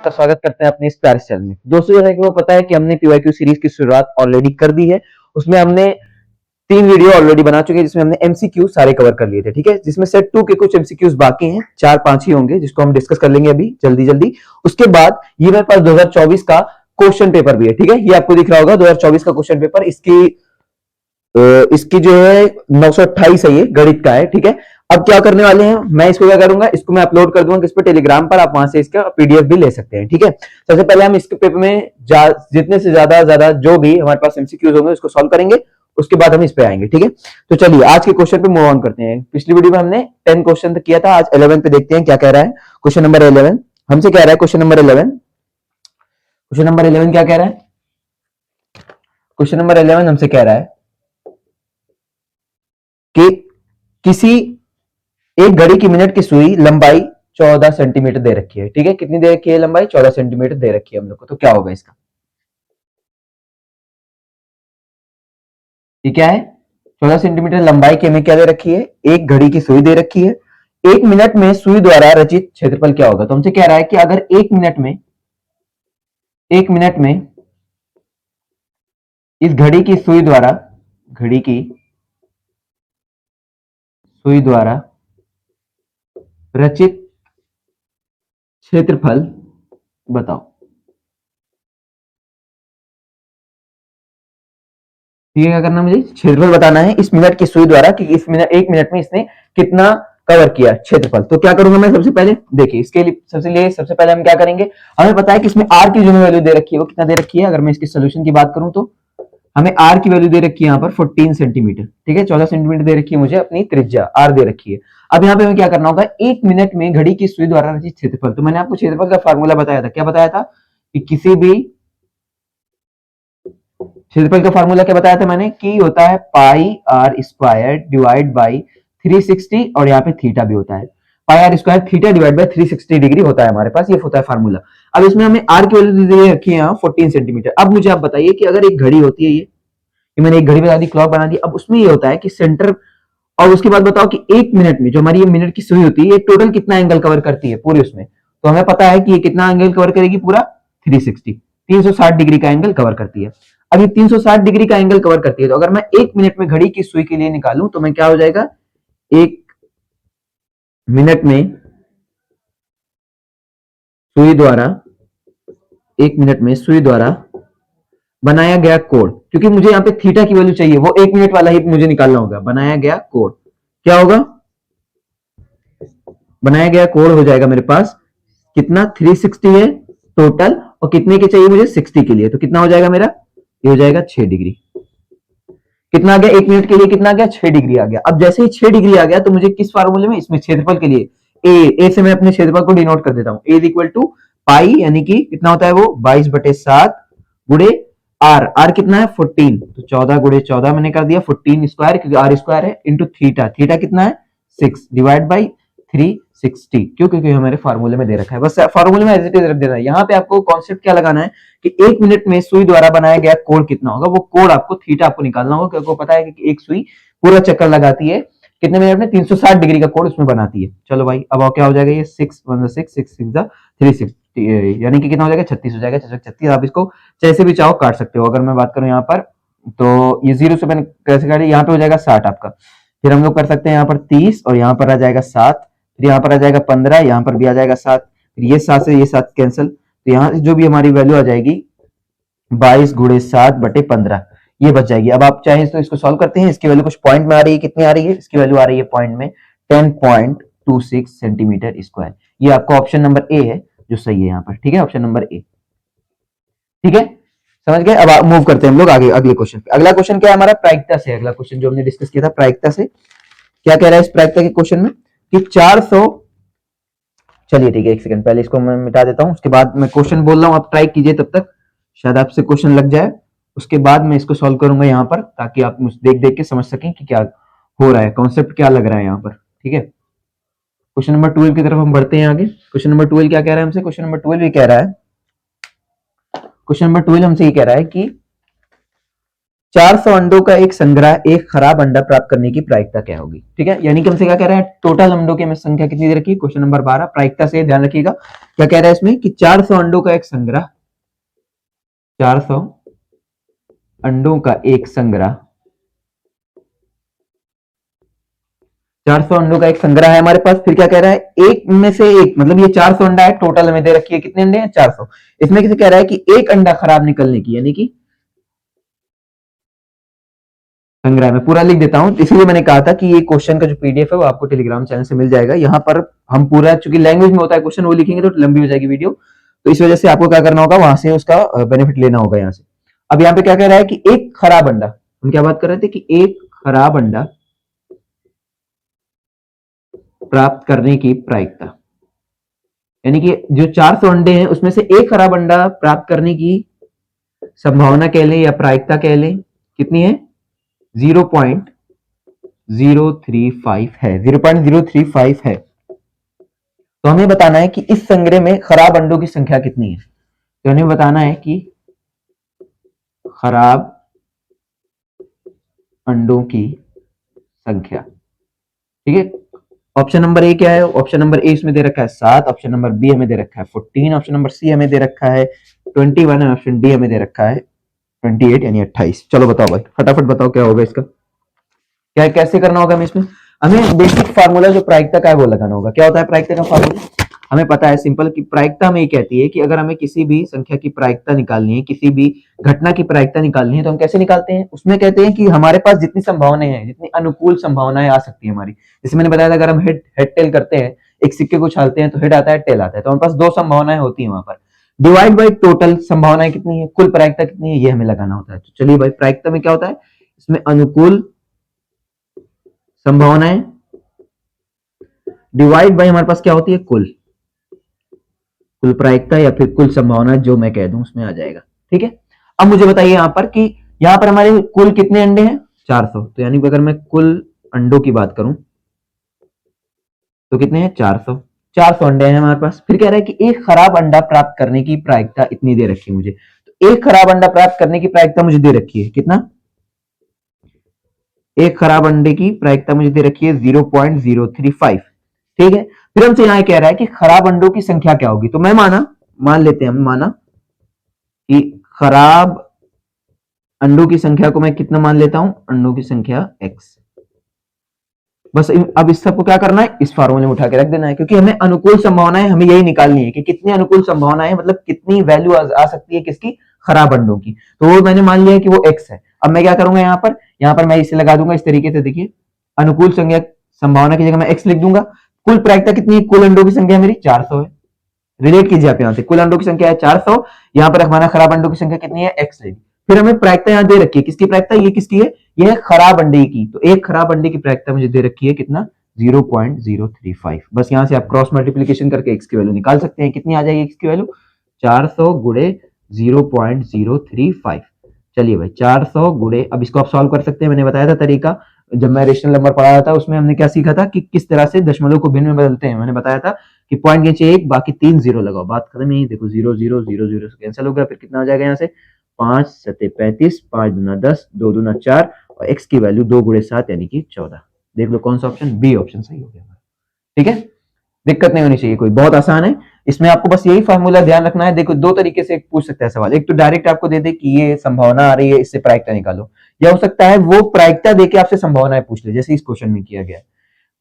आपका स्वागत करते हैं अपने इस प्यारे चैनल में। दोस्तों, जैसा कि वो पता है कि हमने पीवाईक्यू सीरीज की शुरुआत ऑलरेडी कर दी है। उसमें हमने 3 वीडियो ऑलरेडी बना चुके हैं जिसमें हमने एमसीक्यू सारे कवर कर लिए थे। ठीक है, जिसमें सेट 2 के कुछ एमसीक्यूज बाकी हैं, 4-5 ही होंगे जिसको हम डिस्कस कर लेंगे अभी जल्दी जल्दी। उसके बाद ये मेरे पास 2024 का क्वेश्चन पेपर भी है। ठीक है, ये आपको दिख रहा होगा 2024 का क्वेश्चन पेपर। इसकी जो है 928 है, ये गणित का है। ठीक है, अब क्या करने वाले हैं, मैं इसको क्या करूंगा, इसको मैं अपलोड कर दूंगा किस पे, टेलीग्राम पर। आप वहां से इसका पीडीएफ भी ले सकते हैं। ठीक है, सबसे पहले हम इसके पेपर में जितने से ज्यादा जो भी हमारे पास एमसीक्यूज होंगे उसको सॉल्व करेंगे, उसके बाद हम इस पे आएंगे। ठीक है, तो चलिए आज के क्वेश्चन पे मूव ऑन करते हैं। पिछली वीडियो में हमने 10 क्वेश्चन तक किया था, आज 11 पे देखते हैं क्या कह रहा है। क्वेश्चन नंबर 11 हमसे कह रहा है, क्वेश्चन नंबर 11 क्या कह रहा है। क्वेश्चन नंबर 11 हमसे कह रहा है कि किसी एक घड़ी की मिनट की सुई लंबाई 14 सेंटीमीटर दे रखी है। ठीक है, कितनी दे रखी है, लंबाई 14 सेंटीमीटर दे रखी है हम लोग को। तो क्या होगा इसका, ये क्या है, 14 सेंटीमीटर लंबाई की हमें क्या दे रखी है, एक घड़ी की सुई दे रखी है। एक मिनट में सुई द्वारा रचित क्षेत्रफल क्या होगा। तो हमसे कह रहा है कि अगर एक मिनट में इस घड़ी की सुई द्वारा रचित क्षेत्रफल बताओ। ठीक है, क्या करना, मुझे क्षेत्रफल बताना है इस मिनट की सुई द्वारा कि इस मिनट, एक मिनट में इसने कितना कवर किया क्षेत्रफल। तो क्या करूंगा मैं, सबसे पहले देखिए इसके लिए सबसे पहले हम क्या करेंगे, हमें पता है कि इसमें आर की जो वैल्यू दे रखी है वो कितना दे रखी है। अगर मैं इसके सोल्यूशन की बात करूं तो हमें आर की वैल्यू दे रखी है यहाँ पर 14 सेंटीमीटर। ठीक है, 14 सेंटीमीटर दे रखी है मुझे, अपनी त्रिज्या आर दे रखी है। अब यहाँ पे हमें क्या करना होगा, एक मिनट में घड़ी की सुई द्वारा रचित क्षेत्रफल। तो मैंने आपको क्षेत्रफल का फार्मूला बताया था, क्या बताया था कि किसी भी क्षेत्रफल का फार्मूला क्या बताया था मैंने, कि होता है pi R square divide by 360, और यहाँ पे थीटा भी होता है। Pi R square theta divide by 360 degree होता है हमारे पास, ये होता है फार्मूला। अब इसमें हमें आर की वैल्यू दे रखी है यहाँ 14 सेंटीमीटर। अब मुझे आप बताइए कि अगर एक घड़ी होती है, ये मैंने एक घड़ी बता दी, क्लॉक बना दी। अब उसमें ये होता है कि सेंटर, और उसके बाद बताओ कि एक मिनट में जो हमारी ये मिनट की सुई होती है, ये टोटल कितना एंगल कवर करती है पूरे उसमें। तो हमें पता है कि ये कितना एंगल कवर करेगी, पूरा 360 डिग्री का एंगल कवर करती है। अब ये 360 डिग्री का एंगल कवर करती है, तो अगर मैं एक मिनट में घड़ी की सुई के लिए निकालूं तो मैं क्या हो जाएगा, एक मिनट में सुई द्वारा, एक मिनट में सुई द्वारा बनाया गया कोण, क्योंकि मुझे यहाँ पे थीटा की वैल्यू चाहिए, वो एक मिनट वाला ही मुझे निकालना होगा। बनाया गया कोण क्या होगा, बनाया गया कोण हो जाएगा मेरे पास कितना, 360 है टोटल, और कितने के चाहिए मुझे, 60 के लिए। तो कितना हो जाएगा मेरा, ये हो जाएगा 6 डिग्री। कितना आ गया, एक मिनट के लिए कितना आ गया, 6 डिग्री आ गया। अब जैसे ही 6 डिग्री आ गया तो मुझे किस फार्मूले में, इसमें क्षेत्रफल के लिए ए से मैं अपने क्षेत्रफल को डिनोट कर देता हूं, ए इज इक्वल टू पाई, यानी कि कितना होता है वो 22/7 गुणे आर कितना है 14, तो 14 गुणे 14 मैंने कर दिया 14 स्क्वायर, क्योंकि आर स्क्वायर है, इंटू थीटा कितना है 6 डिवाइड बाई 360। क्यों, क्योंकि हमारे फार्मूले में दे रखा है, बस फार्मूले में एज इट इज रख देना है। यहाँ पे आपको कॉन्सेप्ट क्या लगाना है कि एक मिनट में सुई द्वारा बनाया गया कोण कितना होगा, वो कोण आपको थीटा आपको निकालना होगा, क्योंकि पता है कि एक सुई पूरा चक्कर लगाती है कितने मिनट में, 360 डिग्री का कोण उसमें बनाती है। चलो भाई, अब क्या हो जाएगा, ये 6 1 6 6 6 360, यानी कि कितना हो जाएगा, 36 हो जाएगा, 36। आप इसको जैसे भी चाहो काट सकते हो। अगर मैं बात करूं यहाँ पर, तो ये जीरो से मैंने कैसे काटी, यहाँ पे हो जाएगा 60 आपका। फिर हम लोग कर सकते हैं यहाँ पर 30, और यहाँ पर आ जाएगा 7, फिर यहाँ पर आ जाएगा 15, यहाँ पर भी आ जाएगा 7, फिर ये 7 से ये 7 कैंसिल, तो यहाँ से जो भी हमारी वैल्यू आ जाएगी 22 गुणे 7/15, ये बच जाएगी। अब आप चाहें तो इसको सॉल्व करते हैं, इसकी वैल्यू कुछ पॉइंट में आ रही है, कितनी आ रही है, इसकी वैल्यू आ रही है पॉइंट में 10.26 सेंटीमीटर स्क्वायर। ये आपका ऑप्शन नंबर ए है जो सही है यहाँ पर। ठीक है, ऑप्शन नंबर ए, ठीक है, समझ गए। अब मूव करते हैं हम लोग आगे, अगले क्वेश्चन पे। अगला क्वेश्चन क्या है हमारा, प्रायिकता से। अगला क्वेश्चन जो हमने डिस्कस किया था प्रायिकता से, क्या कह रहा है इस प्रायिकता के क्वेश्चन में कि 400, चलिए ठीक है, एक सेकंड पहले इसको मैं मिटा देता हूं, उसके बाद मैं क्वेश्चन बोल रहा हूं, आप ट्राई कीजिए, तब तक शायद आपसे क्वेश्चन लग जाए। उसके बाद मैं इसको सॉल्व करूंगा यहाँ पर, ताकि आप देख देख के समझ सकें कि क्या हो रहा है, कॉन्सेप्ट क्या लग रहा है यहाँ पर। ठीक है, क्वेश्चन नंबर 12 की तरफ हम बढ़ते हैं आगे। क्वेश्चन नंबर 12 क्या कह रहा है हमसे, क्वेश्चन नंबर 12 ये कह रहा है, क्वेश्चन नंबर 12 हमसे ये कह रहा है कि 400 अंडों का एक संग्रह एक खराब अंडा प्राप्त करने की प्रायिकता क्या होगी? ठीक है, यानी कि हमसे क्या कह रहा है, टोटल अंडों की हमें संख्या कितनी दे रखी है, क्वेश्चन नंबर 12। प्रायिकता से ध्यान रखिएगा, क्या कह रहा है इसमें कि 400 अंडों का एक संग्रह, 400 अंडों का एक संग्रह, 400 अंडों का एक संग्रह है हमारे पास। फिर क्या कह रहा है, एक में से एक, मतलब ये 400 अंडा है, टोटल हमें दे रखी है कितने अंडे हैं, 400। इसमें किसे कह रहा है कि एक अंडा खराब निकलने की, यानी कि संग्रह में पूरा लिख देता हूं, इसीलिए मैंने कहा था कि ये क्वेश्चन का जो पीडीएफ है वो आपको टेलीग्राम चैनल से मिल जाएगा। यहाँ पर हम पूरा, चूंकि लैंग्वेज में होता है क्वेश्चन, वो लिखेंगे तो लंबी हो जाएगी वीडियो, तो इस वजह से आपको क्या करना होगा, वहां से उसका बेनिफिट लेना होगा यहाँ से। अब यहाँ पे क्या कह रहा है कि एक खराब अंडा, हम क्या बात कर रहे थे कि एक खराब अंडा प्राप्त करने की प्रायिकता, यानी कि जो 400 अंडे हैं उसमें से एक खराब अंडा प्राप्त करने की संभावना कह लें या प्रायिकता कह लें, कितनी है, 0.035 है, 0.035 है। तो हमें बताना है कि इस संग्रह में खराब अंडों की संख्या कितनी है। तो हमें बताना है कि खराब अंडों की संख्या, ठीक है। ऑप्शन नंबर ए क्या है, ऑप्शन नंबर ए इसमें दे रखा है 7, ऑप्शन नंबर बी हमें दे रखा है 14, ऑप्शन नंबर सी हमें दे रखा है 21 और ऑप्शन डी हमें दे रखा है 28 यानी 28। चलो बताओ भाई, फटाफट बताओ क्या होगा इसका, क्या कैसे करना होगा हमें इसमें। हमें बेसिक फार्मूला जो प्रायिकता का है वो लगाना होगा। क्या होता है प्रायिकता का फार्मूला, हमें पता है सिंपल कि प्रायिकता में ये कहती है कि अगर हमें किसी भी संख्या की प्रायिकता निकालनी है, किसी भी घटना की प्रायिकता निकालनी है, तो हम कैसे निकालते हैं, उसमें कहते हैं कि हमारे पास जितनी संभावनाएं हैं, जितनी अनुकूल संभावनाएं आ सकती है हमारी, जैसे मैंने बताया था अगर हम हेड हेड टेल करते हैं, एक सिक्के को उछालते हैं तो हेड आता है टेल आता है, तो हमारे पास दो संभावनाएं होती है वहां पर, डिवाइड बाई टोटल संभावनाएं कितनी है, कुल प्रायिकता कितनी है, ये हमें लगाना होता है। तो चलिए भाई, प्रायिकता में क्या होता है, इसमें अनुकूल संभावनाएं डिवाइड बाई हमारे पास क्या होती है, कुल कुल प्रायिकता या फिर कुल संभावना, जो मैं कह दूं उसमें आ जाएगा। ठीक है, अब मुझे बताइए यहां पर कि यहां पर हमारे कुल कितने अंडे हैं, 400। तो यानी अगर मैं कुल अंडों की बात करूं तो कितने हैं, 400, 400 अंडे हैं हमारे पास। फिर कह रहा है कि एक खराब अंडा प्राप्त करने की प्रायिकता इतनी दे रखी है मुझे, तो एक खराब अंडा प्राप्त करने की प्रायिकता मुझे दे रखी है कितना, एक खराब अंडे की प्रायिकता मुझे दे रखी है 0.035। ठीक है, फिर हमसे यहां कह रहा है कि खराब अंडों की संख्या क्या होगी, तो मैं मान लेते हैं, हम माना कि खराब अंडों की संख्या को मैं कितना मान लेता हूं, अंडों की संख्या x। बस अब इस सबको क्या करना है, इस फार्मूले में उठा के रख देना है, क्योंकि हमें अनुकूल संभावनाएं हमें यही निकालनी है कि कितनी अनुकूल संभावनाएं, मतलब कितनी वैल्यू आ सकती है किसकी, खराब अंडों की। तो वो मैंने मान लिया कि वो x है। अब मैं क्या करूंगा, यहाँ पर मैं इसे लगा दूंगा इस तरीके से, देखिए अनुकूल संख्या संभावना की जगह मैं x लिख दूंगा। कुल प्रायिकता कितनी है, कुल अंडों की संख्या मेरी 400 है, रिलेट कीजिए आप, यहाँ से कुल अंडों की संख्या है 400, यहाँ पर हमारा खराब अंडों की संख्या कितनी है, x लेगी। फिर हमें प्रायिकता यहाँ दे रखी है, किसकी प्रायिकता, ये किसकी है, ये है खराब अंडे की। तो एक खराब अंडे की प्रायिकता मुझे दे रखी है कितना, 0.035। बस यहाँ से आप क्रॉस मल्टीप्लीकेशन करके x की वैल्यू निकाल सकते हैं, कितनी आ जाएगी x की वैल्यू, 400 गुणे 0.035। चलिए भाई 400 गुणे, अब इसको आप सॉल्व कर सकते हैं, मैंने बताया था तरीका, जब मैं रेशनल नंबर पढ़ा था उसमें हमने क्या सीखा था कि किस तरह से दशमलव को भिन्न में बदलते हैं। मैंने बताया था कि पॉइंट के नीचे एक, बाकी 3 जीरो लगाओ, बात खत्म। यही देखो 0 0 0 0 से कैंसिल हो गया, फिर कितना आ जाएगा यहाँ से, 5 7 35, 5 दूना 10, 2 दूना 4 और x की वैल्यू 2 गुणे 7 यानी कि 14। देख लो कौन सा ऑप्शन, बी ऑप्शन सही हो गया। ठीक है, दिक्कत नहीं होनी चाहिए कोई, बहुत आसान है। इसमें आपको बस यही फार्मूला ध्यान रखना है। देखो दो तरीके से पूछ सकता है सवाल, एक तो डायरेक्ट आपको दे दे कि ये संभावना आ रही है, इससे प्रायिकता निकालो, या हो सकता है वो प्रायिकता देके आपसे संभावनाएं पूछ ले, जैसे इस क्वेश्चन में किया गया।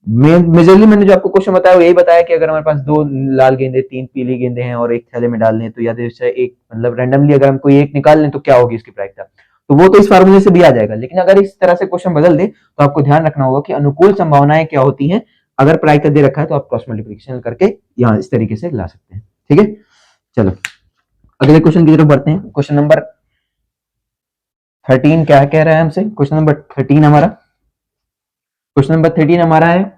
मेजरली मैंने जो आपको क्वेश्चन बताया वो यही बताया कि अगर हमारे पास 2 लाल गेंदे, 3 पीली गेंदे हैं और एक थैले में डाल लें, तो या एक मतलब रैंडमली अगर हम कोई एक निकाल लें तो क्या होगी इसकी प्रायिकता, तो वो तो इस फार्मूले से भी आ जाएगा। लेकिन अगर इस तरह से क्वेश्चन बदल दे तो आपको ध्यान रखना होगा कि अनुकूल संभावनाएं क्या होती हैं। अगर प्रायिकता दे रखा है तो आप क्रॉस मल्टीप्लिकेशन करके यहाँ इस तरीके से ला सकते हैं। ठीक है, चलो अगले क्वेश्चन की तरफ बढ़ते हैं। क्वेश्चन नंबर 13 क्या कह रहा है हमसे, क्वेश्चन नंबर 13 हमारा, क्वेश्चन नंबर 13 हमारा है,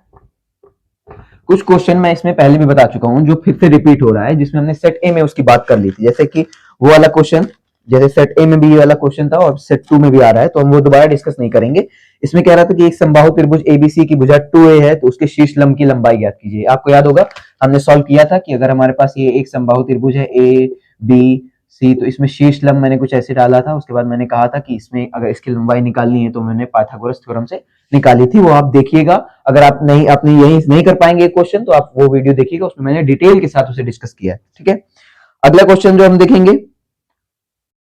कुछ क्वेश्चन मैं इसमें पहले भी बता चुका हूं जो फिर से रिपीट हो रहा है, जिसमें हमने सेट ए में उसकी बात कर ली थी, जैसे कि वो वाला क्वेश्चन, जैसे सेट ए में भी ये वाला क्वेश्चन था और सेट 2 में भी आ रहा है, तो हम वो दोबारा डिस्कस नहीं करेंगे। इसमें कह रहा था कि एक समबाहु त्रिभुज एबीसी की भुजा 2a है, तो उसके शीर्ष लंब की लंबाई ज्ञात कीजिए। आपको याद होगा हमने सॉल्व किया था कि अगर हमारे पास ये एक समबाहु त्रिभुज है ए बी सी, तो इसमें शीर्ष लंब मैंने कुछ ऐसे डाला था। उसके बाद मैंने कहा था कि इसमें अगर इसकी लंबाई निकालनी है तो मैंने पाइथागोरस थ्योरम से निकाली थी, वो आप देखिएगा। अगर आपने यही नहीं कर पाएंगे क्वेश्चन तो आप वो वीडियो देखिएगा, उसमें मैंने डिटेल के साथ उसे डिस्कस किया है। ठीक है, अगला क्वेश्चन जो हम देखेंगे,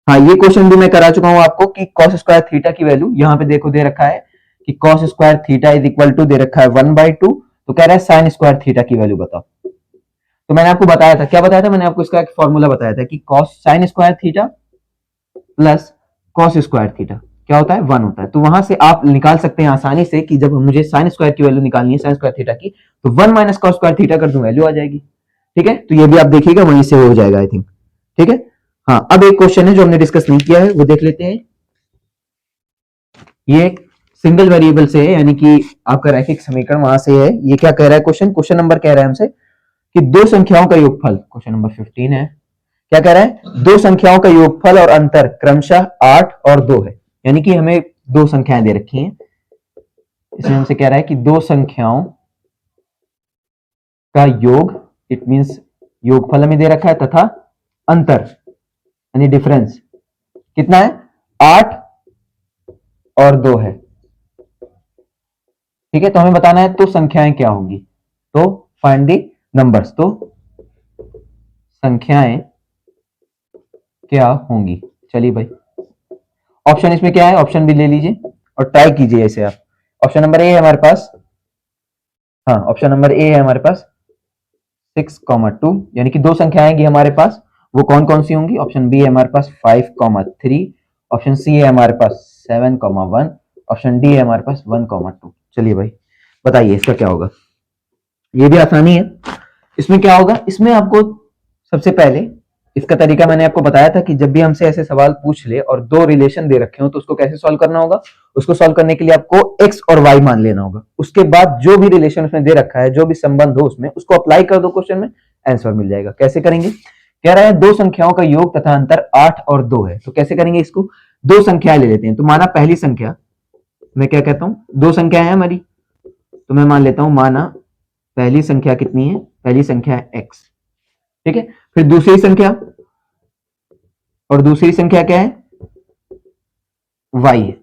हाँ ये क्वेश्चन भी मैं करा चुका हूं आपको कि कॉस स्क्वायर थीटा की वैल्यू यहाँ पे देखो दे रखा है कि cos square theta is equal to दे रखा है 1/2, तो कह रहा है साइन स्क्वायर थीटा की वैल्यू बताओ। तो मैंने आपको बताया था, क्या बताया था मैंने आपको, इसका एक फॉर्मूला बताया था कि cos sine square theta plus cos square theta क्या होता है, 1 होता है। तो वहां से आप निकाल सकते हैं आसानी से कि जब मुझे साइन स्क्वायर की वैल्यू निकालनी है, साइन स्क्वायर थीटा की, तो 1 माइनस कॉस स्क्वायर थीटा कर दूं, वैल्यू आ जाएगी। ठीक है, तो ये भी आप देखिएगा, वहीं से हो जाएगा आई थिंक। ठीक है, हाँ अब एक क्वेश्चन है जो हमने डिस्कस नहीं किया है, वो देख लेते हैं। ये एक सिंगल वेरिएबल से है, यानी कि आपका रैखिक समीकरण वहां से है। ये क्या कह रहा है क्वेश्चन नंबर कह रहा है हमसे कि दो संख्याओं का योगफल, क्वेश्चन नंबर 15 है, क्या कह रहा है, दो संख्याओं का योगफल और अंतर क्रमशः 8 और 2 है। यानी कि हमें दो संख्याएं दे रखी हैं, इसमें हमसे कह रहा है कि दो संख्याओं का योग, इट मींस योगफल हमें दे रखा है, तथा अंतर यानी डिफरेंस कितना है, 8 और 2 है। ठीक है, तो हमें बताना है तो संख्याएं क्या होंगी, तो फाइंड द नंबर्स, तो संख्याएं क्या होंगी। चलिए भाई, ऑप्शन इसमें क्या है, ऑप्शन भी ले लीजिए और ट्राई कीजिए ऐसे आप। ऑप्शन नंबर ए है हमारे पास, हाँ ऑप्शन नंबर ए है हमारे पास 6,2, यानी कि दो संख्याएं आएंगी हमारे पास, वो कौन कौन सी होंगी। ऑप्शन बी है हमारे पास 5,3, ऑप्शन सी है हमारे पास 7,1, ऑप्शन डी है हमारे पास 1,2। चलिए भाई बताइए इसका क्या होगा। ये भी आसानी है, इसमें क्या होगा, इसमें आपको सबसे पहले इसका तरीका मैंने आपको बताया था कि जब भी हमसे ऐसे सवाल पूछ ले और दो रिलेशन दे रखे हो तो उसको कैसे सॉल्व करना होगा। उसको सॉल्व करने के लिए आपको x और y मान लेना होगा, उसके बाद जो भी रिलेशन उसमें दे रखा है, जो भी संबंध हो उसमें, उसको अप्लाई कर दो क्वेश्चन में, आंसर मिल जाएगा। कैसे करेंगे, कह रहा है दो संख्याओं का योग तथा अंतर 8 और 2 है, तो कैसे करेंगे इसको, दो संख्याएं ले लेते हैं। तो माना पहली संख्या, मैं क्या कहता हूं, दो संख्या है हमारी, तो मैं मान लेता हूं, माना पहली संख्या कितनी है, पहली संख्या है x। ठीक है, फिर दूसरी संख्या, और दूसरी संख्या क्या है, y है।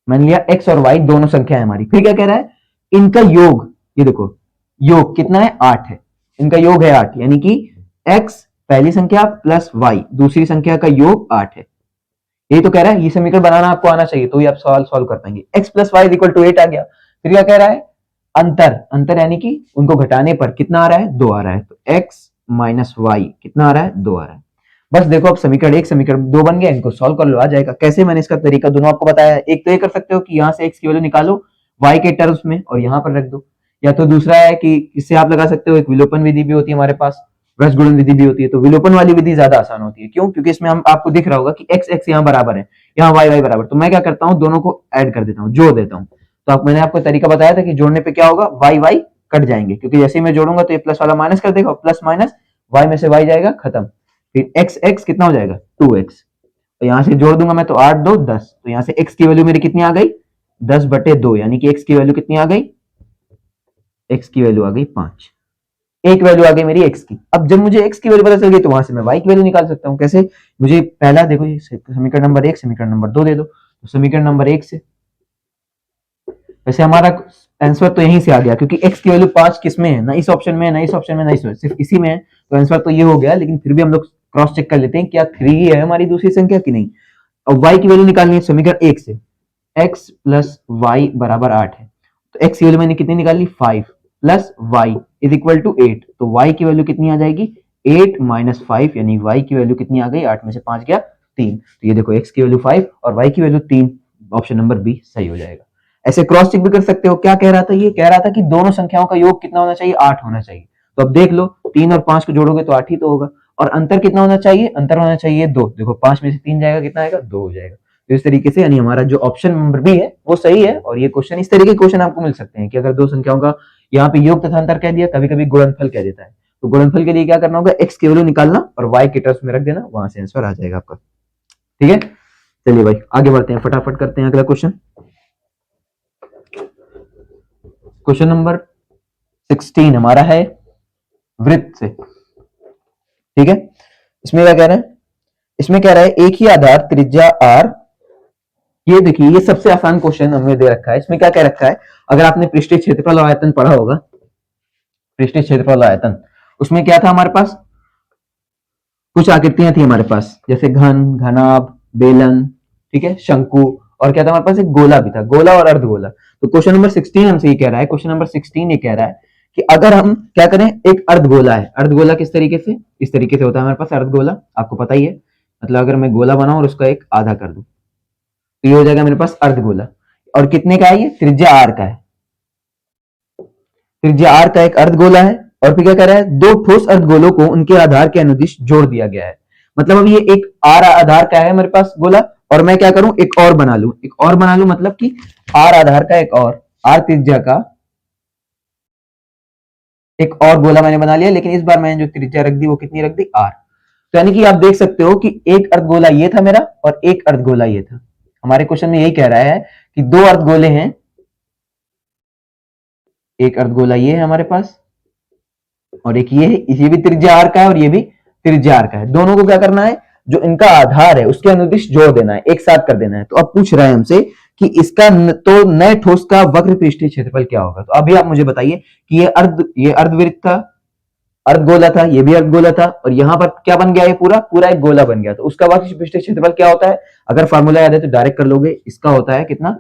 मान लिया x और y दोनों संख्या है हमारी। फिर क्या कह रहा है, इनका योग, ये देखो योग कितना है, 8 है, इनका योग है 8, यानी कि x पहली संख्या प्लस y दूसरी संख्या का योग 8 है। यही तो कह रहा है, ये समीकरण बनाना आपको आना चाहिए तो ही आप सवाल सॉल्व कर पाएंगे। x plus y equal to 8 आ गया। फिर क्या कह रहा है, अंतर, अंतर यानी कि उनको घटाने पर कितना आ रहा है, 2 आ रहा है, तो x माइनस वाई कितना आ रहा है, 2 आ रहा है। बस देखो अब समीकरण एक समीकरण दो बन गया, इनको सॉल्व कर लो, आ जाएगा। कैसे, मैंने इसका तरीका दोनों आपको बताया है। एक तो ये कर सकते हो कि यहाँ से x की वैल्यू निकालो y के टर्म्स में और यहाँ पर रख दो, या तो दूसरा है कि इससे आप लगा सकते हो, एक विलोपन विधि भी होती है हमारे पास, वृक्ष गुणन विधि भी होती है। तो विलोपन वाली विधि ज्यादा आसान होती है, क्यों, क्योंकि इसमें हम आपको दिख रहा होगा कि x x यहाँ बराबर है, यहाँ y y बराबर, तो मैं क्या करता हूँ, दोनों को ऐड कर देता हूँ, जोड़ देता हूँ। तो आप, मैंने आपको तरीका बताया था कि जोड़ने पे क्या होगा, y y कट जाएंगे, क्योंकि जैसे ही मैं जोड़ूंगा तो ये प्लस वाला माइनस कर देगा, प्लस माइनस y में से y जाएगा, खत्म। फिर x x कितना हो जाएगा, 2x, तो यहां से जोड़ दूंगा मैं तो 8 2 10, तो यहां से x की वैल्यू मेरी कितनी आ गई, 10/2, यानी कि x की वैल्यू कितनी आ गई, x की वैल्यू आ गई 5। एक वैल्यू आ गई मेरी x की। अब जब मुझे x की वैल्यू पता चल गई तो वहां से मैं y की वैल्यू निकाल सकता हूं। कैसे, मुझे पहला देखो, समीकरण नंबर 1 समीकरण नंबर 2 दे दो, तो समीकरण नंबर 1 से, वैसे हमारा आंसर तो यहीं से आ गया, क्योंकि x की वैल्यू 5 किस में है, ना इस ऑप्शन में, ना इस ऑप्शन में, ना इसमें, सिर्फ इसी में है, तो आंसर तो ये हो गया। लेकिन फिर भी हम लोग क्रॉस चेक कर लेते हैं क्या 3 ही है हमारी दूसरी संख्या की नहीं। और y की वैल्यू निकालनी है समीकरण 1 से, x प्लस वाई बराबर 8 है, तो x की वैल्यू मैंने कितनी निकाली, 5 plus y is equal to 8, तो y की वैल्यू कितनी आ जाएगी, 8 माइनस 5, यानी y की वैल्यू कितनी आ गई, 8 में से 5 गया 3, तो ये देखो x की वैल्यू 5 और y की वैल्यू 3, ऑप्शन नंबर बी सही हो जाएगा। ऐसे क्रॉस चेक भी कर सकते हो। क्या कह रहा था, ये कह रहा था कि दोनों संख्याओं का योग कितना होना चाहिए, 8 होना चाहिए। तो अब देख लो, 3 और 5 को जोड़ोगे तो 8 ही तो होगा, और अंतर कितना होना चाहिए, अंतर होना चाहिए 2, देखो 5 में से 3 जाएगा, कितना आएगा, 2 हो जाएगा। तो इस तरीके से, यानी हमारा जो ऑप्शन नंबर बी है वो सही है। और ये क्वेश्चन, इस तरीके के क्वेश्चन आपको मिल सकते हैं कि अगर दो संख्याओं का यहाँ पे योग तथा अंतर कह दिया, कभी कभी गुणनफल कह देता है, तो गुणनफल के लिए क्या करना होगा, x की वैल्यू निकालना और y के टर्म्स में रख देना, वहां से आंसर आ जाएगा आपका। ठीक है, चलिए भाई आगे बढ़ते हैं, फटाफट करते हैं अगला क्वेश्चन। क्वेश्चन नंबर 16 हमारा है वृत्त से। ठीक है, इसमें क्या कह रहे हैं, इसमें कह रहा है एक ही आधार त्रिज्या r, ये देखिए ये सबसे आसान क्वेश्चन हमें दे रखा है। इसमें क्या कह रखा है, अगर आपने पृष्ठीय क्षेत्रफल और आयतन पढ़ा होगा, पृष्ठीय क्षेत्रफल और आयतन, उसमें क्या था हमारे पास, कुछ आकृतियां थी हमारे पास, जैसे घन, घनाभ, बेलन, ठीक है, शंकु, और क्या था हमारे पास, एक गोला भी था, गोला और अर्धगोला। तो क्वेश्चन नंबर 16 हमसे ये कह रहा है, क्वेश्चन नंबर 16 ये कह रहा है कि अगर हम क्या करें, एक अर्धगोला है, अर्धगोला किस तरीके से, इस तरीके से होता है हमारे पास अर्धगोला, आपको पता ही है, मतलब अगर मैं गोला बनाऊं और उसका एक आधा कर दूं तो ये हो जाएगा मेरे पास अर्धगोला। और कितने का है, ये त्रिज्या आर का है, त्रिज्या आर का एक अर्धगोला है। और फिर क्या कर रहा है, दो ठोस अर्धगोलों को उनके आधार के अनुदिश जोड़ दिया गया है। मतलब अब ये एक आर आधार का है मेरे पास गोला, और मैं क्या करूं, एक और बना लूं, एक और बना लूं, मतलब कि आर आधार का एक और, आर त्रिज्या का एक और गोला मैंने बना लिया, लेकिन इस बार मैंने जो त्रिज्या रख दी वो कितनी रख दी, आर। तो यानी कि आप देख सकते हो कि एक अर्धगोला ये था मेरा और एक अर्धगोला ये था। हमारे क्वेश्चन में यही कह रहा है कि दो अर्धगोले हैं, एक अर्धगोला ये है हमारे पास और एक ये है, ये भी त्रिज्या आर का है और ये भी त्रिज्या आर का है। दोनों को क्या करना है, जो इनका आधार है उसके अनुदिश जोड़ देना है, एक साथ कर देना है। तो अब पूछ रहा है हमसे कि इसका तो नए ठोस का वक्र पृष्ठीय क्षेत्रफल क्या होगा। तो अभी आप मुझे बताइए कि ये अर्धवृत्त था, अर्धगोला था, ये भी अर्धगोला था, और यहां पर क्या बन गया, ये पूरा पूरा एक गोला बन गया। तो उसका वक्र पृष्ठीय क्षेत्रफल क्या होता है, अगर फार्मूला याद है तो डायरेक्ट कर लोगे, इसका होता है कितना,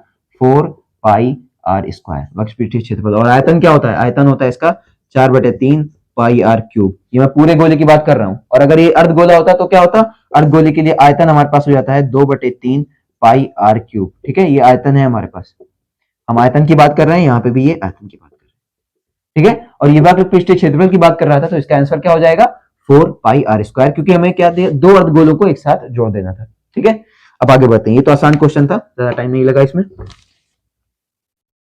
4 पाई आर स्क्वायर वक्र पृष्ठीय क्षेत्रफल। और आयतन क्या होता है, आयतन होता है इसका 4/3 पाई आर क्यूब। ये मैं पूरे गोले की बात कर रहा हूं। और अगर ये अर्धगोला होता तो क्या होता, अर्धगोले के लिए आयतन हमारे पास हो जाता है 2/3 पाई आर क्यूब। ठीक है, ये आयतन है हमारे पास, हम आयतन की बात कर रहे हैं, यहाँ पे भी ये आयतन की बात कर रहे हैं। ठीक है, और ये वक्र पृष्ठीय क्षेत्रफल की बात कर रहा था, तो इसका आंसर क्या हो जाएगा, 4 पाई आर स्क्वायर, क्योंकि हमें क्या दिया, दो अर्धगोलों को एक साथ जोड़ देना था। ठीक है, अब आगे बढ़ते हैं, ये तो आसान क्वेश्चन था, ज्यादा टाइम नहीं लगा इसमें।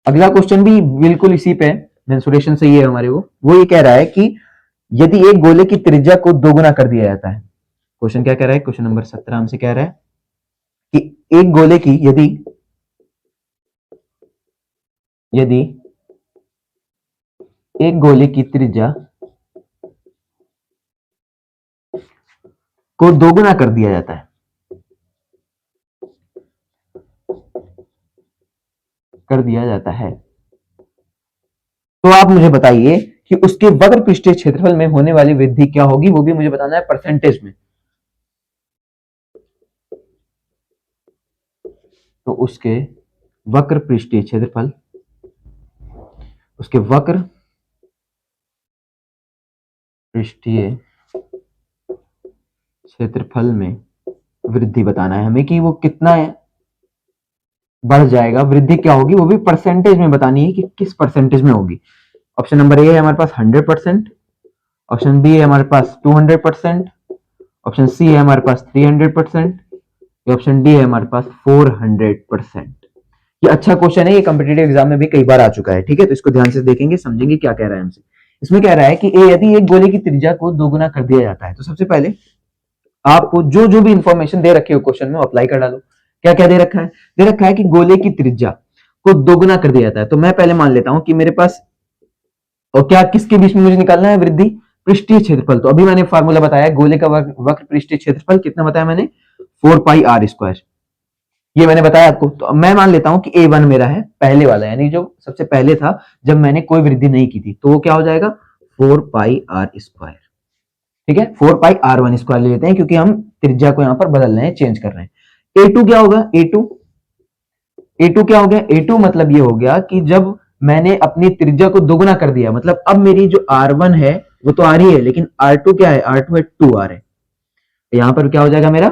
अगला क्वेश्चन भी बिल्कुल इसी पे मेंसुरेशन से ही है हमारे, वो ये कह रहा है कि यदि एक गोले की त्रिज्या को दोगुना कर दिया जाता है। क्वेश्चन क्या कह रहा है, क्वेश्चन नंबर 17 हमसे कह रहा है कि एक गोले की यदि एक गोले की त्रिज्या को दोगुना कर दिया जाता है, तो आप मुझे बताइए कि उसके वक्र पृष्ठीय क्षेत्रफल में होने वाली वृद्धि क्या होगी, वो भी मुझे बताना है परसेंटेज में। तो उसके वक्र पृष्ठीय क्षेत्रफल, उसके वक्र पृष्ठीय क्षेत्रफल में वृद्धि बताना है हमें कि वो कितना है, बढ़ जाएगा, वृद्धि क्या होगी, वो भी परसेंटेज में बतानी है कि किस परसेंटेज में होगी। ऑप्शन नंबर ए है हमारे पास 100%, ऑप्शन बी है हमारे पास 200%, ऑप्शन सी है हमारे पास 300%, ऑप्शन डी है हमारे पास 400%। ये अच्छा क्वेश्चन है, ये कॉम्पिटिटिव एग्जाम में भी कई बार आ चुका है। ठीक है, तो इसको ध्यान से देखेंगे, समझेंगे क्या कह रहा है हमसे। इसमें कह रहा है कि यदि एक गोले की त्रिज्या को दोगुना कर दिया जाता है, तो सबसे पहले आपको जो जो भी इंफॉर्मेशन दे रखी हो क्वेश्चन में अप्लाई कर डालो। क्या क्या दे रखा है, दे रखा है कि गोले की त्रिज्या को दोगुना कर दिया जाता है। तो मैं पहले मान लेता हूं कि मेरे पास, और क्या किसके बीच में मुझे निकालना है, वृद्धि पृष्ठीय क्षेत्रफल। तो अभी मैंने फार्मूला बताया, गोले का वक्र पृष्ठीय क्षेत्रफल कितना बताया मैंने, 4 पाई आर स्क्वायर, ये मैंने बताया आपको। तो मैं मान लेता हूं कि A1 मेरा है पहले वाला, यानी जो सबसे पहले था जब मैंने कोई वृद्धि नहीं की थी, तो वो क्या हो जाएगा, 4 पाई आर स्क्वायर। ठीक है, 4 पाई R1 स्क्वायर ले लेते हैं, क्योंकि हम त्रिज्या को यहां पर बदल रहे हैं, चेंज कर रहे हैं। A2 क्या होगा, A2 क्या हो गया, A2 मतलब ये हो गया कि जब मैंने अपनी त्रिज्या को दोगुना कर दिया, मतलब अब मेरी जो R1 है वो तो आ रही है, लेकिन R2 क्या है, R2 है 2R है, तो यहां पर क्या हो जाएगा मेरा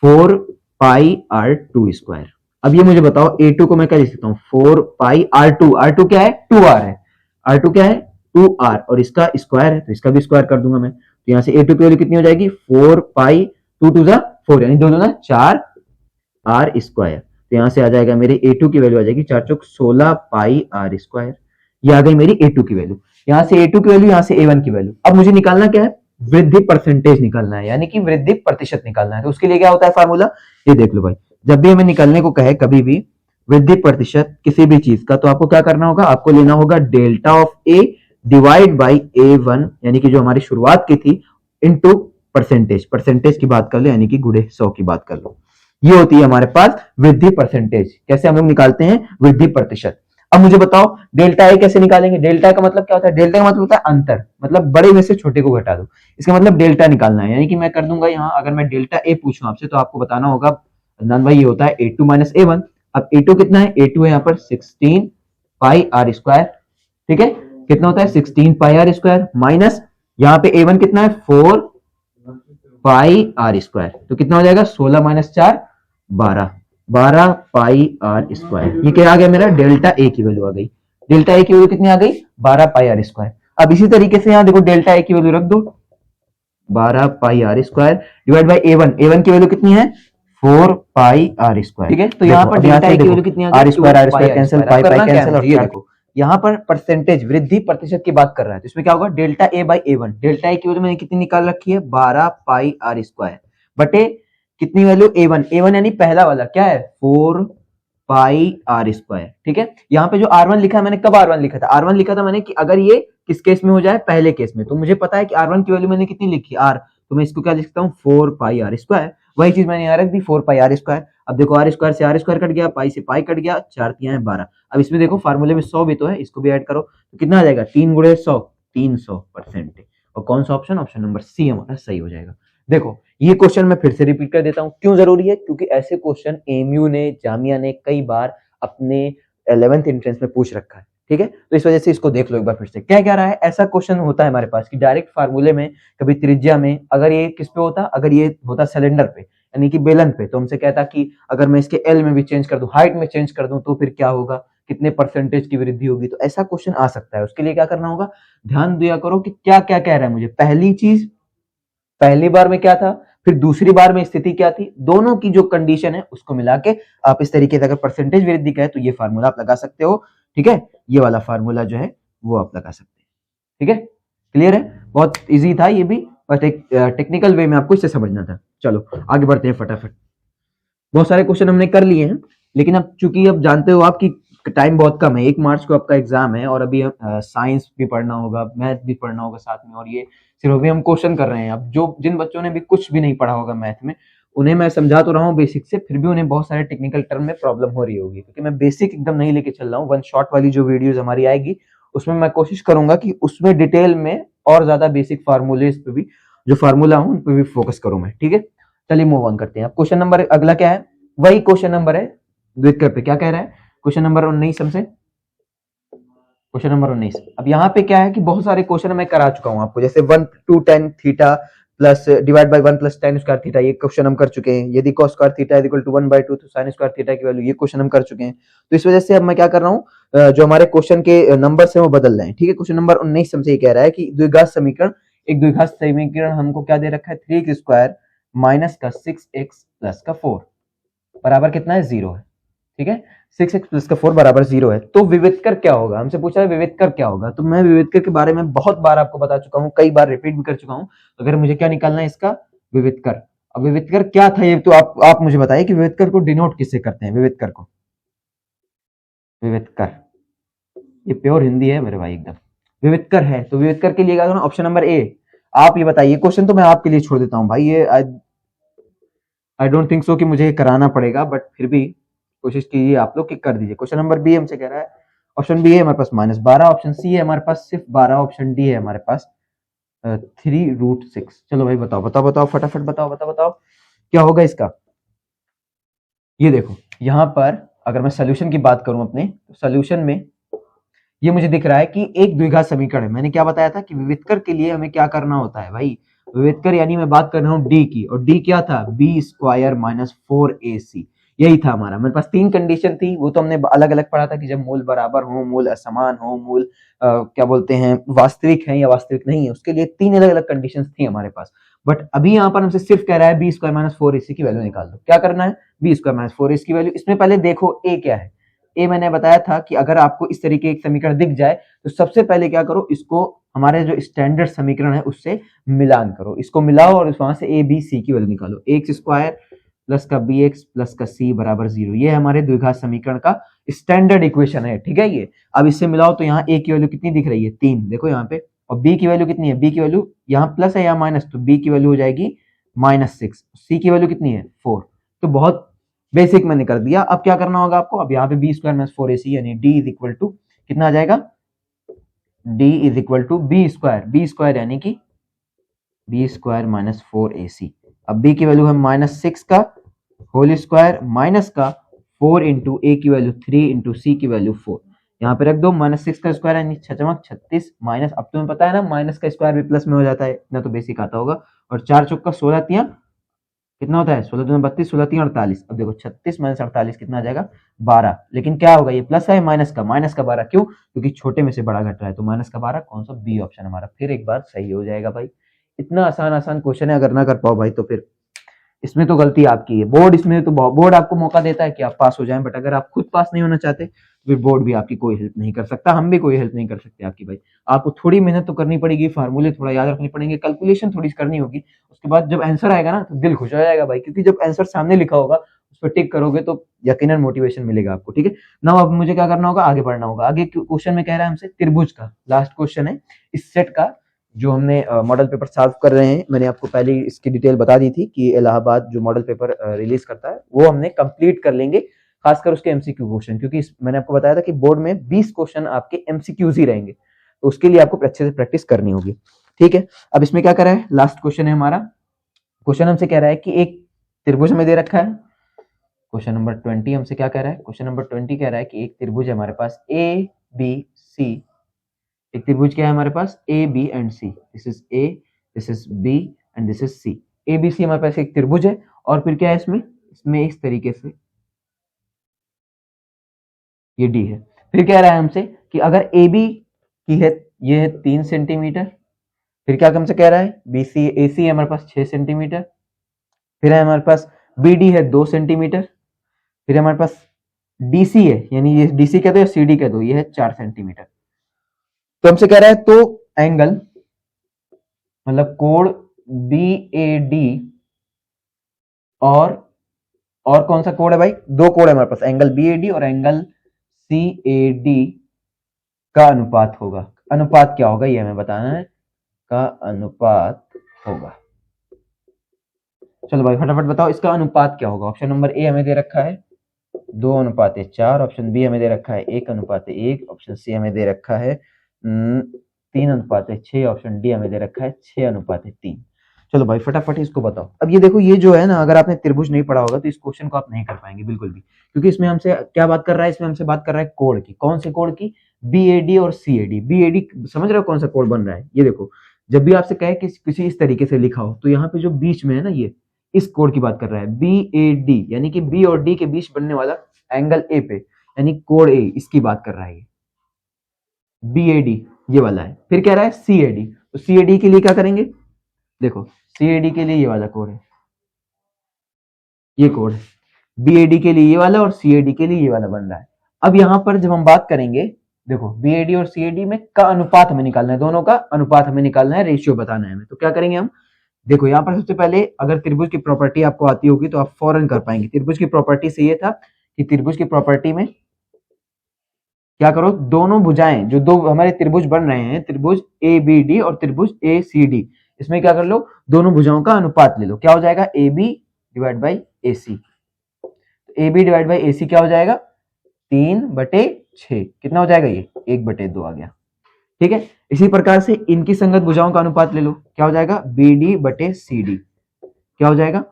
4 पाई R2 स्क्वायर। अब ये मुझे बताओ A2 को मैं क्या लिख सकता हूं, 4 पाई R2, R2 क्या है, 2R है, R2 क्या है, 2R, और इसका स्क्वायर है तो इसका भी स्क्वायर कर दूंगा मैं। तो यहां से A2 की वैल्यू कितनी हो जाएगी, 4 पाई 2 टू 4, यानी 2 दूना 4 R स्क्वायर। तो यहां से आ जाएगा मेरी A2 की वैल्यू आ जाएगी 4 चौक 16 पाई R स्क्वायर। ये आ गई मेरी A2 की वैल्यू। यहां से A2 की वैल्यू, यहां से A1 की वैल्यू। अब मुझे निकालना क्या है, वृद्धि परसेंटेज निकालना है, यानी कि वृद्धि प्रतिशत निकालना है। तो उसके लिए क्या होता है फार्मूला, ये देख लो भाई, जब भी हमें निकालने को कहे कभी भी वृद्धि प्रतिशत किसी भी चीज का, तो आपको क्या करना होगा, आपको लेना होगा delta of A divide by A1, यानी कि जो हमारी शुरुआत की थी, इनटू परसेंटेज, परसेंटेज की बात कर लो यानी कि गुणे 100 की बात कर लो। ये होती है हमारे पास वृद्धि परसेंटेज। कैसे हम लोग निकालते हैं? वृद्धि प्रतिशत। अब मुझे बताओ डेल्टा ए कैसे निकालेंगे? डेल्टा का मतलब क्या होता है? डेल्टा का मतलब होता है अंतर, मतलब बड़े में से छोटे को घटा दो, इसका मतलब डेल्टा निकालना है। यानी कि मैं कर दूंगा यहाँ, अगर मैं डेल्टा ए पूछूं आपसे तो आपको बताना होगा अदनान भाई ये होता है a2 माइनस a1। अब a2 कितना है? a2 है यहाँ पर 16 पाई आर स्क्वायर, ठीक है। कितना होता है? 16 पाई आर स्क्वायर माइनस यहाँ पे a1 कितना है? 4 पाई आर स्क्वायर, तो कितना हो जाएगा? 16 माइनस 4 12, 12 पाई आर स्क्वायर। ये क्या आ गया मेरा? डेल्टा ए की वैल्यू आ गई। डेल्टा ए की वैल्यू कितनी आ गई? 12 पाई आर स्क्वायर। अब इसी तरीके से यहाँ देखो डेल्टा ए की वैल्यू रख दो, 12 pi R square divide by A one. A one की वैल्यू कितनी है? 4 पाई आर स्क्वायर, ठीक है। तो यहाँ पर डेल्टा ए की वैल्यू कितनी आ गई? R square cancel, pi pi cancel, और ये देखो यहाँ पर परसेंटेज वृद्धि प्रतिशत की बात कर रहा है, तो इसमें क्या होगा? Delta A by A one. Delta A की वैल्यू मैंने कितनी निकाल रखी है? 12 पाई आर स्क्वायर बटे कितनी वैल्यू? ए वन। ए वन यानी पहला वाला क्या है? 4 पाई आर स्क्वायर, ठीक है। यहाँ पे जो आर वन लिखा है, मैंने कब आर वन लिखा था? आर वन लिखा था मैंने कि अगर ये किस केस में हो जाए? पहले केस में। तो मुझे पता है कि आर वन की वैल्यू मैंने कितनी लिखी? आर, तो मैं इसको क्या लिखता हूँ? 4 पाई आर स्क्वायर। वही चीज मैंने यहाँ रख दी, 4 पाई आर स्क्वायर। अब देखो आर स्क्वायर से आर स्क्वायर कट गया, पाई से पाई कट गया, 4 तिया है 12। अब इसमें देखो फार्मूले में 100 भी तो है, इसको भी ऐड करो तो कितना आ जाएगा? 3 गुणे 100, 300%। और कौन सा ऑप्शन? ऑप्शन नंबर सी हमारा सही हो जाएगा। देखो ये क्वेश्चन मैं फिर से रिपीट कर देता हूँ, क्यों जरूरी है? क्योंकि ऐसे क्वेश्चन एमयू ने, जामिया ने कई बार अपने 11th एंट्रेंस में पूछ रखा है, ठीक है। तो इस वजह से इसको देख लो एक बार फिर से। क्या क्या रहा है? ऐसा क्वेश्चन होता है हमारे पास कि डायरेक्ट फार्मूले में, कभी त्रिज्या में, अगर ये किस पे होता? अगर ये होता सिलेंडर पे यानी कि बेलन पे, तो हमसे कहता कि अगर मैं इसके एल में भी चेंज कर दूं, हाइट में चेंज कर दूं, तो फिर क्या होगा? कितने परसेंटेज की वृद्धि होगी? तो ऐसा क्वेश्चन आ सकता है। उसके लिए क्या करना होगा? ध्यान दिया करो कि क्या क्या कह रहा है मुझे। पहली चीज, पहली बार में क्या था, फिर दूसरी बार में स्थिति क्या थी, दोनों की जो कंडीशन है उसको मिला के आप इस तरीके से अगर परसेंटेज वृद्धि का है तो ये फार्मूला आप लगा सकते हो, ठीक है। ये वाला फार्मूला जो है वो आप लगा सकते हैं, ठीक है। क्लियर है? बहुत इजी था ये भी, बट एक टेक्निकल वे में आपको इसे समझना था। चलो आगे बढ़ते हैं फटाफट। बहुत सारे क्वेश्चन हमने कर लिए हैं, लेकिन अब चूंकि अब जानते हो आप कि टाइम बहुत कम है, 1 मार्च को आपका एग्जाम है, और अभी साइंस भी पढ़ना होगा, मैथ भी पढ़ना होगा साथ में, और ये सिर्फ अभी हम क्वेश्चन कर रहे हैं। अब जो जिन बच्चों ने भी कुछ भी नहीं पढ़ा होगा मैथ में, उन्हें मैं समझा तो रहा हूँ बेसिक से, फिर भी उन्हें बहुत सारे टेक्निकल टर्म में प्रॉब्लम हो रही होगी, क्योंकि मैं बेसिक एकदम नहीं लेके चल रहा हूँ। वन शॉट वाली जो वीडियोज हमारी आएगी उसमें मैं कोशिश करूंगा कि उसमें डिटेल में और ज्यादा बेसिक फार्मूलेज पे भी, जो फार्मूला हूं उन पे भी फोकस करूं मैं, ठीक है। चलिए मूव ऑन करते हैं। अब क्वेश्चन नंबर अगला क्या है? वही क्वेश्चन नंबर है द्वितीय पे। क्या कह रहा है? क्वेश्चन नंबर 19 हमसे, क्वेश्चन नंबर 19। अब यहाँ पे क्या है कि बहुत सारे क्वेश्चन मैं करा चुका हूं आपको, जैसे 1 to tan theta plus divide by 1 plus tan square theta, ये क्वेश्चन हम कर चुके हैं। यदि cos square theta is equal to 1/2 तो sin स्क्वायर थीटा की वैल्यू, ये क्वेश्चन हम कर चुके हैं। तो इस वजह से अब मैं क्या कर रहा हूँ, जो हमारे क्वेश्चन के नंबर से वो बदल रहे हैं, ठीक है। क्वेश्चन नंबर 19 हमसे ये कह रहा है कि द्विघात समीकरण, एक द्विघात समीकरण हमको क्या दे रखा है? 3x स्क्वायर माइनस का 6x प्लस का 4 बराबर कितना है? 0 है, ठीक है। 6x प्लस का 4 बराबर 0 है। तो विविधकर क्या होगा? हमसे पूछा है विविधकर क्या होगा। तो मैं विविधकर के बारे में बहुत बार आपको बता चुका हूं, कई बार रिपीट भी कर चुका हूं। अगर मुझे क्या निकालना है इसका? विविधकर। अब विविधकर क्या था ये तो आप मुझे बताइए कि विविधकर को डिनोट किससे करते हैं? विविधकर को, विविधकर, ये प्योर हिंदी है मेरे भाई एकदम। विविधकर है तो विविधकर के लिए क्या करना? Option number A. आप ये बताइए, क्वेश्चन तो मैं आपके लिए छोड़ देता हूं भाई, ये आई डोंट थिंक सो कि मुझे कराना पड़ेगा, बट फिर भी कोशिश कीजिए आप लोग कि कर दीजिए। क्वेश्चन नंबर बी हमसे कह रहा है, ऑप्शन बी है हमारे पास -12, ऑप्शन सी है हमारे पास सिर्फ 12, ऑप्शन डी है हमारे पास 3√6। चलो भाई बताओ बताओ बताओ फटाफट बताओ बताओ बताओ क्या होगा इसका। ये देखो यहां पर अगर मैं सोल्यूशन की बात करूं अपने, तो सोल्यूशन में ये मुझे दिख रहा है कि एक द्विघात समीकरण है। मैंने क्या बताया था कि विविधकर के लिए हमें क्या करना होता है भाई? विविधकर यानी मैं बात कर रहा हूं डी की, और डी क्या था? बी स्क्वायर माइनस 4ac, यही था हमारा। मेरे पास 3 कंडीशन थी, वो तो हमने अलग अलग पढ़ा था कि जब मूल बराबर हो, मूल असमान हो, मूल क्या बोलते हैं वास्तविक है या वास्तविक नहीं है, उसके लिए 3 अलग अलग कंडीशंस थी हमारे पास। बट अभी यहाँ पर हमसे सिर्फ कह रहा है बी स्क्वायर माइनस 4ac की वैल्यू निकाल दो। क्या करना है? बी स्क्वायर माइनस 4ac की वैल्यू। इसमें पहले देखो ए क्या है। ए मैंने बताया था कि अगर आपको इस तरीके एक समीकरण दिख जाए तो सबसे पहले क्या करो, इसको हमारे जो स्टैंडर्ड समीकरण है उससे मिलान करो, इसको मिलाओ और वहां से ए बी सी की वैल्यू निकालो। एक्स स्क्वायर प्लस का बी एक्स प्लस का सी बराबर 0, ये हमारे द्विघात समीकरण का स्टैंडर्ड इक्वेशन है, ठीक है। ये अब इससे मिलाओ तो यहाँ ए की वैल्यू कितनी दिख रही है? 3, देखो यहाँ पे, और b की वैल्यू कितनी है, b की वैल्यू यहाँ प्लस है या माइनस, तो b की वैल्यू हो जाएगी -6, c की वैल्यू कितनी है 4। तो बहुत बेसिक मैंने कर दिया। अब क्या करना होगा आपको, अब यहाँ पे b स्क्वायर माइनस 4ac यानी d इज इक्वल टू कितना आ जाएगा, d is equal to b square यानी कि b स्क्वायर माइनस 4ac। अब b की वैल्यू है -6 का होल स्क्वायर माइनस का 4 इंटू ए की वैल्यू 3 इंटू सी की वैल्यू 4, यहाँ पे रख दो। -6 का स्क्वायर यानी 6×36 माइनस, अब तुम्हें पता है ना माइनस का स्क्वायर भी प्लस में हो जाता है, इतना तो बेसिक आता होगा। और 4 चौका 16 तियां कितना होता है, 16 दूनी 32, 16 तियां 48। अब देखो 36 माइनस 48 कितना आ जाएगा 12, लेकिन क्या होगा ये प्लस है माइनस का 12, क्यों, क्योंकि छोटे में से बड़ा घट रहा है, तो माइनस का 12 कौन सा, बी ऑप्शन हमारा फिर एक बार सही हो जाएगा भाई। इतना आसान क्वेश्चन है, अगर ना कर पाओ भाई तो फिर इसमें तो गलती आपकी है। बोर्ड इसमें तो बोर्ड आपको मौका देता है कि आप पास हो जाएं, बट अगर आप खुद पास नहीं होना चाहते तो फिर बोर्ड भी आपकी कोई हेल्प नहीं कर सकता, हम भी कोई हेल्प नहीं कर सकते आपकी भाई। आपको थोड़ी मेहनत तो करनी पड़ेगी, फार्मूले थोड़ा याद रखने पड़ेंगे, कैलकुलेशन थोड़ी करनी होगी, उसके बाद जब आंसर आएगा ना तो दिल खुश हो जाएगा भाई, क्योंकि जब आंसर सामने लिखा होगा उस पर टिक करोगे तो यकीनन मोटिवेशन मिलेगा आपको। ठीक है ना, अब मुझे क्या करना होगा, आगे बढ़ना होगा। आगे क्वेश्चन में कह रहा है हमसे त्रिभुज का, लास्ट क्वेश्चन है इस सेट का जो हमने मॉडल पेपर सॉल्व कर रहे हैं। मैंने आपको पहले इसकी डिटेल बता दी थी कि इलाहाबाद जो मॉडल पेपर रिलीज करता है वो हमने कंप्लीट कर लेंगे, खासकर उसके एमसीक्यू क्वेश्चन, क्योंकि मैंने आपको बताया था कि बोर्ड में 20 क्वेश्चन आपके एमसीक्यूज ही रहेंगे, तो उसके लिए आपको अच्छे से प्रैक्टिस करनी होगी। ठीक है, अब इसमें क्या करा है, लास्ट क्वेश्चन है हमारा। क्वेश्चन हमसे कह रहा है कि एक त्रिभुज में दे रखा है, क्वेश्चन नंबर 20 हमसे क्या कह रहा है, क्वेश्चन नंबर 20 कह रहा है कि एक त्रिभुज है हमारे पास ए बी सी, एक त्रिभुज क्या है हमारे पास A B and C, this is A, this is B and this is C. A B C हमारे पास एक त्रिभुज है, और फिर क्या है इसमें इस तरीके से ये डी है। फिर कह रहा है हमसे कि अगर ए बी की है ये है 3 सेंटीमीटर, फिर क्या हमसे कह रहा है बी सी ए सी है हमारे पास 6 सेंटीमीटर, फिर है हमारे पास बी डी है 2 सेंटीमीटर, फिर हमारे पास डी सी है, यानी ये डी सी कह दो या सी डी कह दो, ये है 4 सेंटीमीटर। तो हमसे कह रहा है तो एंगल मतलब कोण बी ए डी और कौन सा कोण है भाई, दो कोण है हमारे पास, एंगल बी ए डी और एंगल सी ए डी का अनुपात होगा। अनुपात क्या होगा ये हमें बताना है, का अनुपात होगा। चलो भाई फटाफट बताओ इसका अनुपात क्या होगा। ऑप्शन नंबर ए हमें दे रखा है 2:4, ऑप्शन बी हमें दे रखा है 1:1, ऑप्शन सी हमें दे रखा है 3:6, ऑप्शन डी हमें दे रखा है 6:3। चलो भाई फटाफट इसको बताओ। अब ये देखो ये जो है ना, अगर आपने त्रिभुज नहीं पढ़ा होगा तो इस क्वेश्चन को आप नहीं कर पाएंगे बिल्कुल भी, क्योंकि इसमें हमसे क्या बात कर रहा है, इसमें हमसे बात कर रहा है कोण की। कौन से कोण की, बी ए डी और C A D. B A D समझ रहे हो कौन सा कोण बन रहा है, ये देखो जब भी आपसे कहे कि किसी इस तरीके से लिखा हो तो यहाँ पे जो बीच में है ना, ये इस कोण की बात कर रहा है, बी ए डी, यानी कि बी और डी के बीच बनने वाला एंगल ए पे, यानी कोण ए, इसकी बात कर रहा है ये बी ए डी, ये वाला है। फिर कह रहा है सी ए डी, तो सी ए डी के लिए क्या करेंगे, देखो सी ए डी के लिए ये वाला कोण है, ये कोण है, बी ए डी के लिए ये वाला और सी ए डी के लिए ये वाला बन रहा है। अब यहां पर जब हम बात करेंगे, देखो बी ए डी और सी ए डी में का अनुपात हमें निकालना है, दोनों का अनुपात हमें निकालना है, रेशियो बताना है हमें। तो क्या करेंगे हम, देखो यहाँ पर सबसे पहले अगर त्रिभुज की प्रॉपर्टी आपको आती होगी तो आप फौरन कर पाएंगे। त्रिभुज की प्रॉपर्टी से ये था कि त्रिभुज की प्रॉपर्टी में क्या करो, दोनों भुजाएं जो दो हमारे त्रिभुज बन रहे हैं, त्रिभुज ए बी डी और त्रिभुज ए सी डी, इसमें क्या कर लो, दोनों भुजाओं का अनुपात ले लो। क्या हो जाएगा, A B divide by A C. A B divide by A C क्या हो जाएगा, 3/6, कितना हो जाएगा ये 1/2 आ गया। ठीक है, इसी प्रकार से इनकी संगत भुजाओं का अनुपात ले लो, क्या हो जाएगा बी डी बटे सी डी, क्या हो जाएगा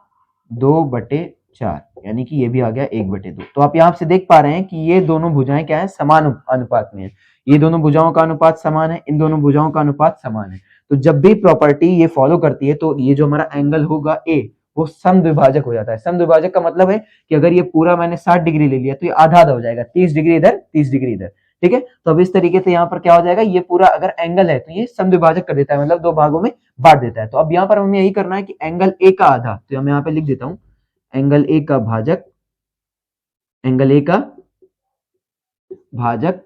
2/4, यानी कि ये भी आ गया 1/2। तो आप यहां से देख पा रहे हैं कि ये दोनों भुजाएं क्या है, समान अनुपात में है। ये दोनों भुजाओं का अनुपात समान है, इन दोनों भुजाओं का अनुपात समान है। तो जब भी प्रॉपर्टी ये फॉलो करती है तो ये जो हमारा एंगल होगा ए, वो समद्विभाजक हो जाता है। समद्विभाजक का मतलब है कि अगर ये पूरा मैंने 60 डिग्री ले लिया तो ये आधा आधा हो जाएगा, 30 डिग्री इधर 30 डिग्री इधर। ठीक है, तो अब इस तरीके से यहाँ पर क्या हो जाएगा, ये पूरा अगर एंगल है तो ये समद्विभाजक कर देता है, मतलब दो भागों में बांट देता है। तो अब यहाँ पर हमें यही करना है कि एंगल ए का आधा, तो हम यहाँ पे लिख देता हूं एंगल ए का भाजक, एंगल ए का भाजक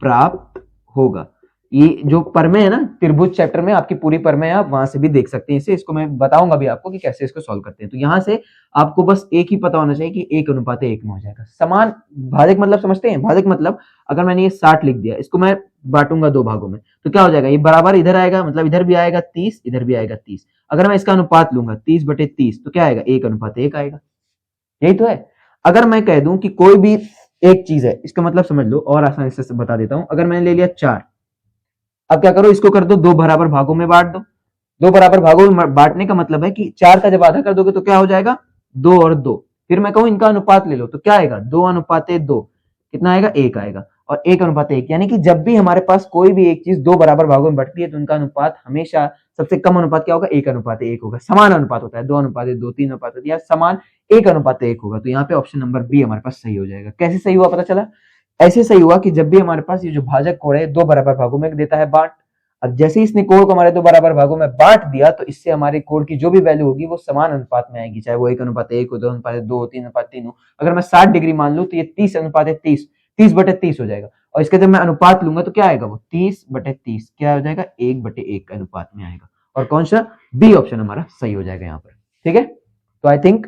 प्राप्त होगा। ये जो परमेय है ना त्रिभुज चैप्टर में, आपकी पूरी परमेय आप वहां से भी देख सकते हैं इसे, इसको मैं बताऊंगा भी आपको कि कैसे इसको सॉल्व करते हैं। तो यहां से आपको बस एक ही पता होना चाहिए कि 1:1 में हो जाएगा। समान भाजक मतलब समझते हैं, भाजक मतलब अगर मैंने ये 60 लिख दिया, इसको मैं बांटूंगा दो भागों में तो क्या हो जाएगा, ये बराबर इधर आएगा, मतलब इधर भी आएगा 30, इधर भी आएगा 30। अगर मैं इसका अनुपात लूंगा 30/30 तो क्या आएगा, 1:1 आएगा। यही तो है। अगर मैं कह दूं कि कोई भी एक चीज है, इसका मतलब समझ लो और आसानी से बता देता हूं। अगर मैंने ले लिया 4, अब क्या करो, इसको कर दो दो बराबर भागों में बांट दो। दो बराबर भागों में बांटने का मतलब है कि 4 का जब आधा कर दोगे तो क्या हो जाएगा, 2 और 2। फिर मैं कहूं इनका अनुपात ले लो तो क्या आएगा, 2:2। कितना आएगा, 1 आएगा। और 1:1, यानी कि जब भी हमारे पास कोई भी एक चीज दो बराबर भागों में बढ़ती है तो उनका अनुपात हमेशा सबसे कम अनुपात क्या होगा, 1:1 होगा। समान अनुपात होता है, 2:2, 3:1 या समान 1:1 होगा। तो यहाँ पे ऑप्शन नंबर बी हमारे पास सही हो जाएगा। कैसे सही हुआ पता चला, ऐसे सही हुआ कि जब भी हमारे पास ये जो भाजक कोण है दो बराबर भागों में देता है बांट, अब जैसे इसने कोण को हमारे दो बराबर भागों में बांट दिया तो इससे हमारे कोण की जो भी वैल्यू होगी वो समान अनुपात में आएगी, चाहे वो 1:1 हो, 2:2, 3:3 हो। अगर मैं 60 डिग्री मान लूं तो ये 30:30, 30/30 हो जाएगा। और इसका जब मैं अनुपात लूंगा तो क्या आएगा, वो 30/30 क्या हो जाएगा, 1/1 अनुपात में आएगा। और कौन सा, बी ऑप्शन हमारा सही हो जाएगा यहाँ पर। ठीक है, तो आई थिंक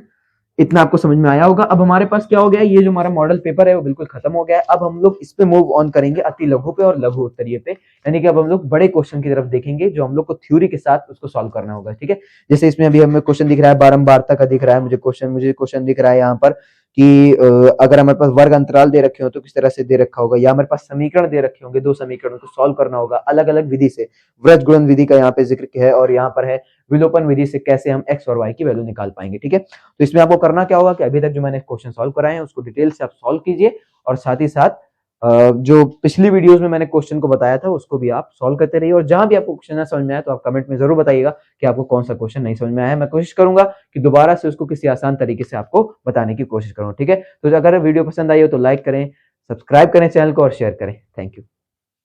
इतना आपको समझ में आया होगा। अब हमारे पास क्या हो गया, ये जो हमारा मॉडल पेपर है वो बिल्कुल खत्म हो गया है। अब हम लोग इस पे मूव ऑन करेंगे अति लघु पे और लघु उत्तरीय पे, यानी कि अब हम लोग बड़े क्वेश्चन की तरफ देखेंगे जो हम लोग को थ्योरी के साथ उसको सॉल्व करना होगा। ठीक है, जैसे इसमें अभी हमें क्वेश्चन दिख रहा है, बारंबारता का दिख रहा है मुझे क्वेश्चन दिख रहा है यहाँ पर कि अगर हमारे पास वर्ग अंतराल दे रखे हो तो किस तरह से दे रखा होगा, या हमारे पास समीकरण दे रखे होंगे, दो समीकरणों को सॉल्व करना होगा अलग अलग विधि से। वृत्त गुणन विधि का यहाँ पे जिक्र है और यहाँ पर है विलोपन विधि से कैसे हम एक्स और वाई की वैल्यू निकाल पाएंगे। ठीक है, तो इसमें आपको करना क्या होगा कि अभी तक जो मैंने क्वेश्चन सॉल्व कराए हैं उसको डिटेल से आप सॉल्व कीजिए, और साथ ही साथ जो पिछली वीडियोस में मैंने क्वेश्चन को बताया था उसको भी आप सॉल्व करते रहिए। और जहां भी आपको क्वेश्चन ना समझ में आए तो आप कमेंट में जरूर बताइएगा कि आपको कौन सा क्वेश्चन नहीं समझ में आया है। मैं कोशिश करूंगा कि दोबारा से उसको किसी आसान तरीके से आपको बताने की कोशिश करूँ। ठीक है, तो अगर वीडियो पसंद आई हो तो लाइक करें, सब्सक्राइब करें चैनल को और शेयर करें। Thank you.